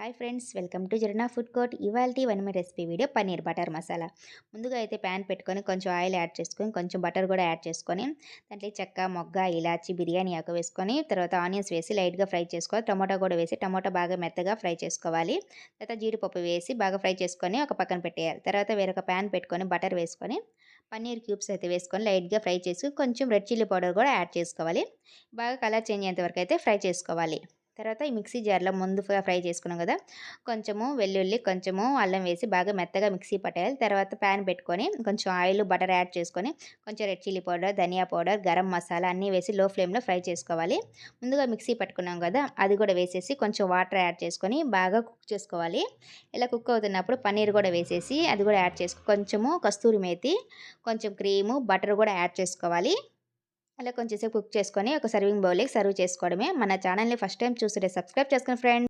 Hi friends, welcome to Jharna food court. ఇవాల్టి వన్ మై recipe video paneer butter masala. ముందుగా అయితే ప్యాన్ పెట్టుకొని కొంచెం ఆయిల్ యాడ్ చేసుకొని కొంచెం బటర్ కూడా యాడ్ చేసుకొని దాంట్లో చెక్క, మొగ్గ, ఇలాచి, బిర్యానీ ఆకు వేసుకొని తర్వాత ఆనియన్స్ వేసి లైట్గా ఫ్రై చేసుకోవాలి. టమాటా కూడా వేసి టమాటా బాగా మెత్తగా ఫ్రై చేసుకోవాలి. తర్వాత జీడిపప్పు వేసి బాగా ఫ్రై చేసుకొని ఒక పక్కన పెట్టేయాలి. తర్వాత వేరొక ప్యాన్ పెట్టుకొని బటర్ వేసుకొని పన్నీర్ క్యూబ్స్ అయితే వేసుకొని లైట్గా ఫ్రై చేసి కొంచెం రెడ్ చిల్లీ పౌడర్ కూడా యాడ్ చేసుకోవాలి. బాగా కలర్ చేంజ్ అయ్యేంత వరకు అయితే ఫ్రై చేసుకోవాలి. తర్వాత ఈ మిక్సీ జార్లో ముందుగా ఫ్రై చేసుకున్నాం కదా, కొంచెము వెల్లుల్లి, కొంచెము అల్లం వేసి బాగా మెత్తగా మిక్సీ పట్టేయాలి. తర్వాత ప్యాన్ పెట్టుకొని కొంచెం ఆయిల్, బటర్ యాడ్ చేసుకొని కొంచెం రెడ్ చిల్లీ పౌడర్, ధనియా పౌడర్, గరం మసాలా అన్నీ వేసి లో ఫ్లేమ్లో ఫ్రై చేసుకోవాలి. ముందుగా మిక్సీ పట్టుకున్నాం కదా, అది కూడా వేసేసి కొంచెం వాటర్ యాడ్ చేసుకొని బాగా కుక్ చేసుకోవాలి. ఇలా కుక్ అవుతున్నప్పుడు పన్నీర్ కూడా వేసేసి అది కూడా యాడ్ చేసుకో కొంచెము కస్తూరి మేతి, కొంచెం క్రీము, బటర్ కూడా యాడ్ చేసుకోవాలి. అలా కొంచెం సేపు కుక్ చేసుకొని ఒక సర్వింగ్ బౌల్‌లోకి సర్వ్ చేసుకోవడమే. మన ఛానల్‌ని ఫస్ట్ టైం చూస్తుంటే సబ్స్క్రైబ్ చేసుకోండి ఫ్రెండ్స్.